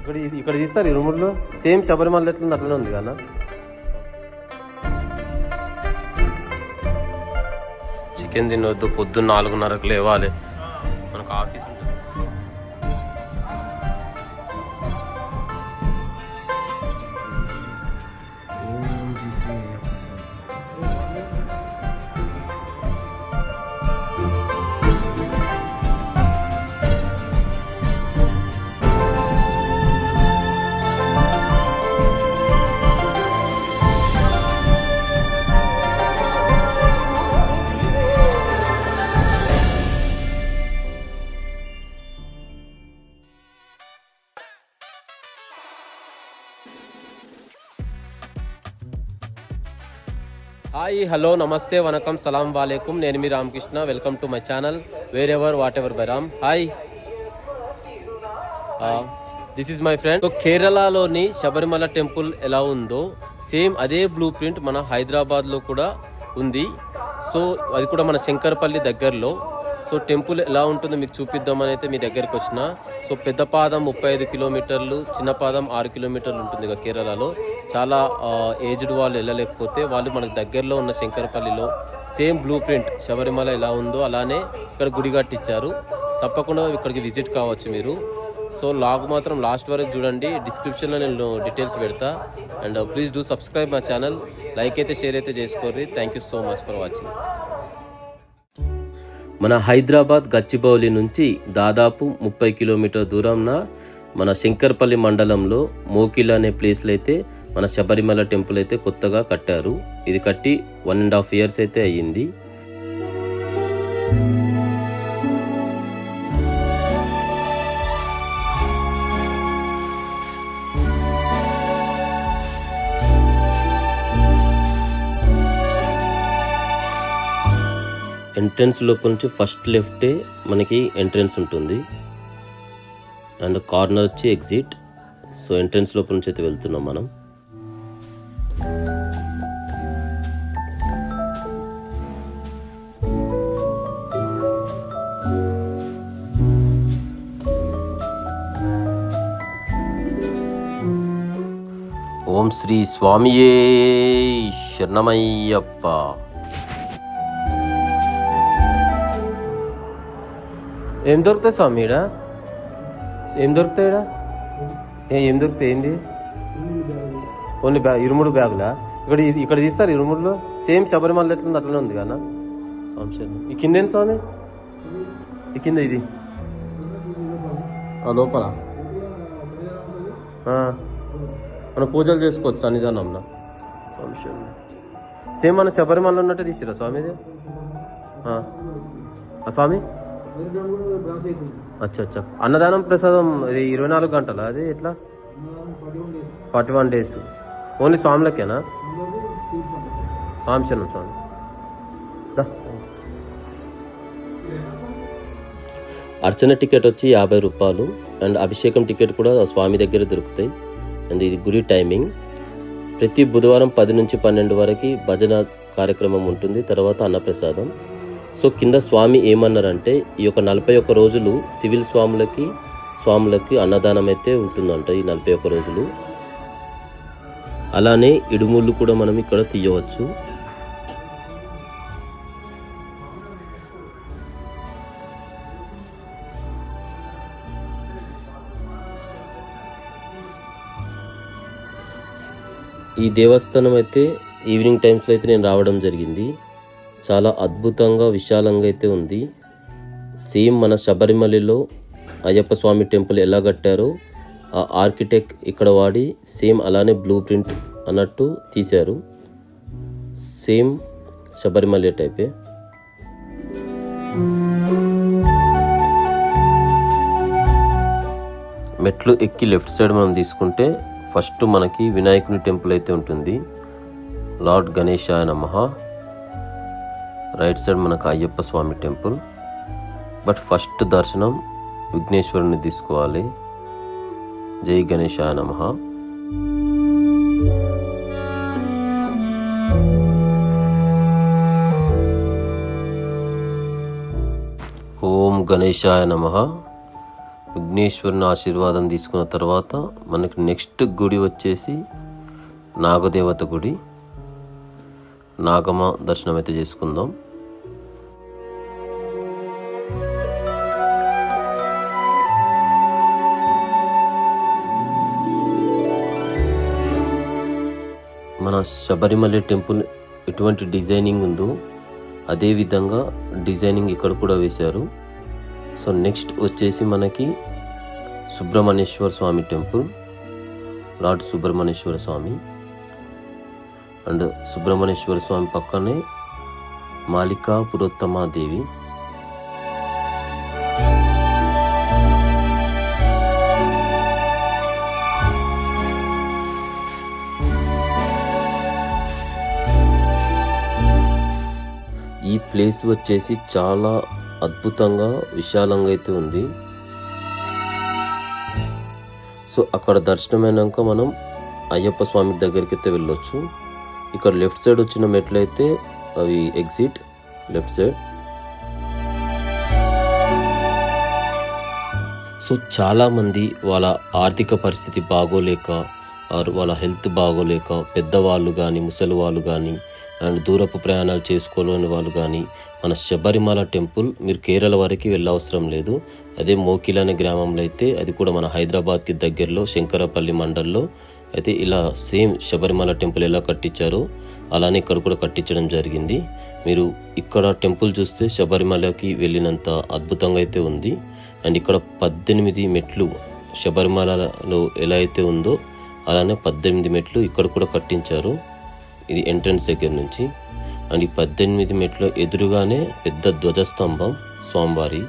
ఇక్కడ తీస్తారు ఈ రూముల్లో సేమ్ శబరిమల ఎట్లుంది అట్లనే ఉంది కదా. చికెన్ తినవద్దు, పొద్దున్న 4:30కు లేవాలి, మనకు ఆఫీస్ ఉంటుంది. హాయ్, హలో, నమస్తే, వనకం, సలాం వాలేకుం. నేను మీ Ramakrishna. Welcome to my channel wherever whatever by Ram. Hi, this is my friend. So కేరళలోని శబరిమల టెంపుల్ ఎలా ఉందో సేమ్ అదే బ్లూ ప్రింట్ మన హైదరాబాద్లో కూడా ఉంది. సో అది కూడా మన శంకరపల్లి దగ్గరలో. సో టెంపుల్ ఎలా ఉంటుందో మీకు చూపిద్దామని అయితే మీ దగ్గరికి వచ్చిన. సో పెద్ద పాదం 35 కిలోమీటర్లు, చిన్న పాదం 6 కిలోమీటర్లు ఉంటుంది ఇక కేరళలో. చాలా ఏజ్డ్ వాళ్ళు వెళ్ళలేకపోతే వాళ్ళు మనకు దగ్గరలో ఉన్న శంకరపల్లిలో సేమ్ బ్లూ ప్రింట్ శబరిమల ఎలా ఉందో అలానే ఇక్కడ గుడి కట్టించారు. తప్పకుండా ఇక్కడికి విజిట్ కావచ్చు మీరు. సో లాగ్ మాత్రం లాస్ట్ వరకు చూడండి, డిస్క్రిప్షన్లో నేను డీటెయిల్స్ పెడతా. And please do subscribe my channel. Like అయితే షేర్ అయితే చేసుకోండి. Thank you so much for watching. మన హైదరాబాద్ గచ్చిబౌలి నుంచి దాదాపు 30 కిలోమీటర్ దూరంన మన శంకర్పల్లి మండలంలో మోకిల అనే ప్లేస్లో అయితే మన శబరిమల టెంపుల్ అయితే కొత్తగా కట్టారు. ఇది కట్టి 1.5 years అయితే అయ్యింది. ఎంట్రన్స్ లోపల నుంచి ఫస్ట్ లెఫ్టే మనకి ఎంట్రన్స్ ఉంటుంది అండ్ కార్నర్ వచ్చి ఎగ్జిట్. సో ఎంట్రన్స్ లోపల నుంచి అయితే వెళ్తున్నాం మనం. ఓం శ్రీ స్వామియే శరణమయ్యప్ప. ఏం దొరుకుతాయి స్వామి ఈడ? ఏం దొరుకుతాయి ఈడ? ఏం దొరుకుతాయి? ఏంది? ఓన్లీ 23 బ్యాగులా? ఇక్కడ తీస్తారు 23లో సేమ్ శబరిమల ఎట్లుంది అట్లనే ఉంది కదా. ఈ కింద ఏంటి స్వామి? ఈ కింద ఇది లోపల మనం పూజలు చేసుకోవచ్చు సన్నిధానంలో. సేమ్ మన శబరిమల ఉన్నట్టు తీసిరా స్వామి ఇది? స్వామి అచ్చా. అన్నదానం ప్రసాదం ఇది 24 గంటలా? అది ఎట్లా? 41 days ఓన్లీ స్వాములకేనా? స్వామి శరణం స్వామి. అర్చన టికెట్ వచ్చి 50 రూపాయలు అండ్ అభిషేకం టికెట్ కూడా స్వామి దగ్గర దొరుకుతాయి. అండ్ ఇది గుడి టైమింగ్ ప్రతి బుధవారం 10 నుంచి 12 వరకు భజన కార్యక్రమం ఉంటుంది, తర్వాత అన్నప్రసాదం. సో కింద స్వామి ఏమన్నారంటే ఈ యొక్క 41 రోజులు సివిల్ స్వాములకి అన్నదానం అయితే ఉంటుందంట ఈ 41 రోజులు. అలానే ఇడుముళ్ళు కూడా మనం ఇక్కడ తీయవచ్చు. ఈ దేవస్థానం అయితే ఈవినింగ్ టైమ్స్లో అయితే నేను రావడం జరిగింది. చాలా అద్భుతంగా విశాలంగా అయితే ఉంది. సేమ్ మన శబరిమలలో అయ్యప్ప స్వామి టెంపుల్ ఎలా కట్టారో ఆ ఆర్కిటెక్ట్ ఇక్కడ వాడి సేమ్ అలానే బ్లూ ప్రింట్ అన్నట్టు తీశారు. సేమ్ శబరిమల టైపే. మెట్లు ఎక్కి లెఫ్ట్ సైడ్ మనం తీసుకుంటే ఫస్ట్ మనకి వినాయకుని టెంపుల్ అయితే ఉంటుంది, లార్డ్ గణేశాయ నమః. రైట్ సైడ్ మనకు అయ్యప్ప స్వామి టెంపుల్. బట్ ఫస్ట్ దర్శనం విఘ్నేశ్వరుని తీసుకోవాలి. జై గణేశాయ నమః. ఓం గణేశాయ నమః. విఘ్నేశ్వరుని ఆశీర్వాదం తీసుకున్న తర్వాత మనకి నెక్స్ట్ గుడి వచ్చేసి నాగదేవత గుడి. నాగమ్మ దర్శనం అయితే చేసుకుందాం. మన శబరిమల టెంపుల్ ఎటువంటి డిజైనింగ్ ఉందో అదే విధంగా డిజైనింగ్ ఇక్కడ కూడా వేశారు. సో నెక్స్ట్ వచ్చేసి మనకి Subrahmanyeswara Swami temple, lord Subrahmanyeswara Swami. And Subrahmanyeswara Swami పక్కనే మాలికా పురోత్తమాదేవి. ఈ ప్లేస్ వచ్చేసి చాలా అద్భుతంగా విశాలంగా అయితే ఉంది. సో అక్కడ దర్శనమైనాక మనం అయ్యప్ప స్వామి దగ్గరికి అయితే వెళ్ళొచ్చు. ఇక్కడ లెఫ్ట్ సైడ్ వచ్చిన మెట్లయితే అవి ఎగ్జిట్ లెఫ్ట్ సైడ్. సో చాలామంది వాళ్ళ ఆర్థిక పరిస్థితి బాగోలేక వాళ్ళ హెల్త్ బాగోలేక పెద్దవాళ్ళు కానీ ముసలి వాళ్ళు కానీ అండ్ దూరపు ప్రయాణాలు చేసుకోలేని వాళ్ళు కానీ మన శబరిమల టెంపుల్ మీరు కేరళ వరకు వెళ్ళవసరం లేదు. అదే మోకిల్ అనే గ్రామంలో అయితే అది కూడా మన హైదరాబాద్కి దగ్గరలో శంకరపల్లి మండల్లో అయితే ఇలా సేమ్ శబరిమల టెంపుల్ ఎలా కట్టించారో అలానే ఇక్కడ కూడా కట్టించడం జరిగింది. మీరు ఇక్కడ టెంపుల్ చూస్తే శబరిమలకి వెళ్ళినంత అద్భుతంగా అయితే ఉంది. అండ్ ఇక్కడ 18 మెట్లు శబరిమలలో ఎలా అయితే ఉందో అలానే 18 మెట్లు ఇక్కడ కూడా కట్టించారు. ఇది ఎంట్రన్స్ దగ్గర నుంచి. అండ్ ఈ 18 మెట్ల ఎదురుగానే పెద్ద ధ్వజస్తంభం స్వామివారి.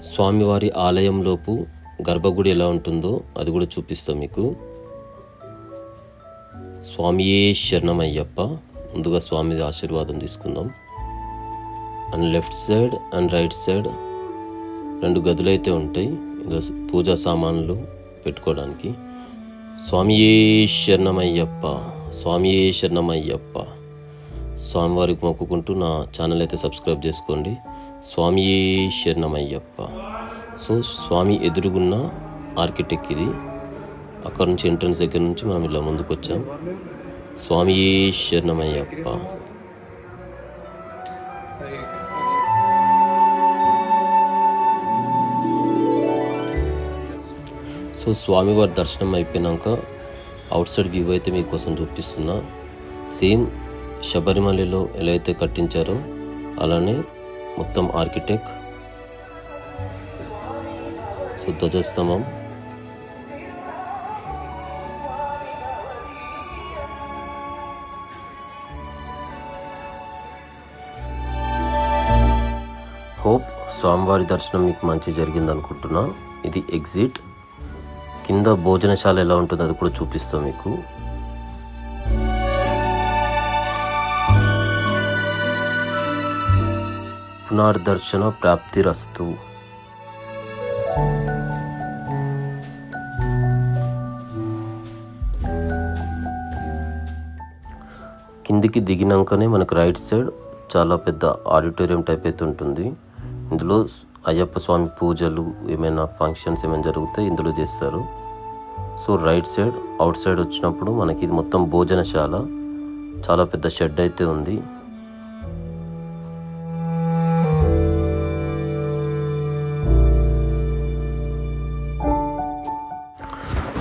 స్వామివారి ఆలయంలోపు గర్భగుడి ఎలా ఉంటుందో అది కూడా చూపిస్తాం మీకు. స్వామియే శరణమయ్యప్ప. ముందుగా స్వామి ఆశీర్వాదం తీసుకుందాం. And left side and right side 2 గదులు అయితే ఉంటాయి ఇందులో పూజా సామాన్లు పెట్టుకోవడానికి. స్వామియే శరణమయ్యప్ప, స్వామియే శరణమయ్యప్ప. స్వామివారికి మొక్కుకుంటూ నా ఛానల్ అయితే సబ్స్క్రైబ్ చేసుకోండి. స్వామియే శరణమయ్యప్ప. సో స్వామి ఎదురుగున్న ఆర్కిటెక్ట్ ఇది. అక్కడ నుంచి ఎంట్రన్స్ దగ్గర నుంచి మనం ఇలా ముందుకు వచ్చాం. స్వామియే శరణమయ్యప్ప. సో స్వామివారి దర్శనం అయిపోయినాక అవుట్ సైడ్ వ్యూ అయితే మీకోసం చూపిస్తున్నా. సేమ్ శబరిమలలో ఎలా అయితే కట్టించారో అలానే మొత్తం ఆర్కిటెక్ట్. సో ధ్వజస్తంభం, హోప్ స్వామివారి దర్శనం మీకు మంచి జరిగింది అనుకుంటున్నా. ఇది ఎగ్జిట్. కింద భోజనశాల ఎలా ఉంటుందో అది కూడా చూపిస్తాం మీకు. పునర్దర్శన ప్రాప్తిరస్తు. కిందికి దిగినాకనే మనకు రైట్ సైడ్ చాలా పెద్ద ఆడిటోరియం టైప్ అయితే ఉంటుంది. ఇందులో అయ్యప్ప స్వామి పూజలు ఏమైనా ఫంక్షన్స్ ఏమైనా జరిగితే ఇందులో చేస్తారు. So right side out side వచ్చినప్పుడు మనకి ఇది మొత్తం భోజనశాల. చాలా పెద్ద షెడ్ అయితే ఉంది.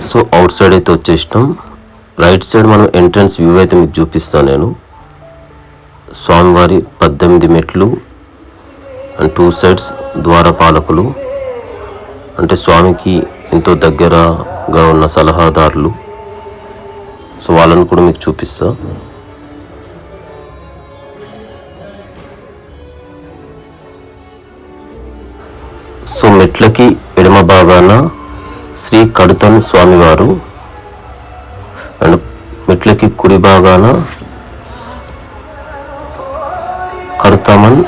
సో అవుట్ సైడ్ అయితే వచ్చేసినాం. రైట్ సైడ్ మనం ఎంట్రన్స్ వ్యూ అయితే మీకు చూపిస్తాను నేను. స్వామివారి 18 మెట్లు అండ్ 2 సైడ్స్ ద్వారపాలకులు, అంటే స్వామికి ఎంతో దగ్గరగా ఉన్న సలహాదారులు. సో వాళ్ళని కూడా మీకు చూపిస్తా. సో మెట్లకి ఎడమ భాగాన శ్రీ కడుతన్ స్వామివారు అండ్ మెట్లకి కుడి భాగాన కరుతామన్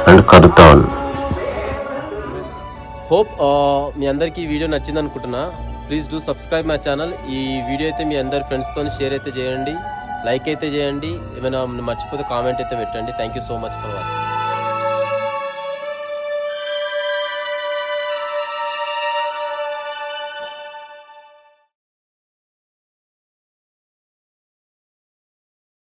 అండ్ కరుతాన్. హోప్ మీ అందరికీ ఈ వీడియో నచ్చింది అనుకుంటున్నా. Please do subscribe my channel. ఈ వీడియో అయితే మీ అందరి ఫ్రెండ్స్తో షేర్ అయితే చేయండి. లైక్ అయితే చేయండి, ఏమైనా మర్చిపోతే కామెంట్ అయితే పెట్టండి. Thank you so much for watching.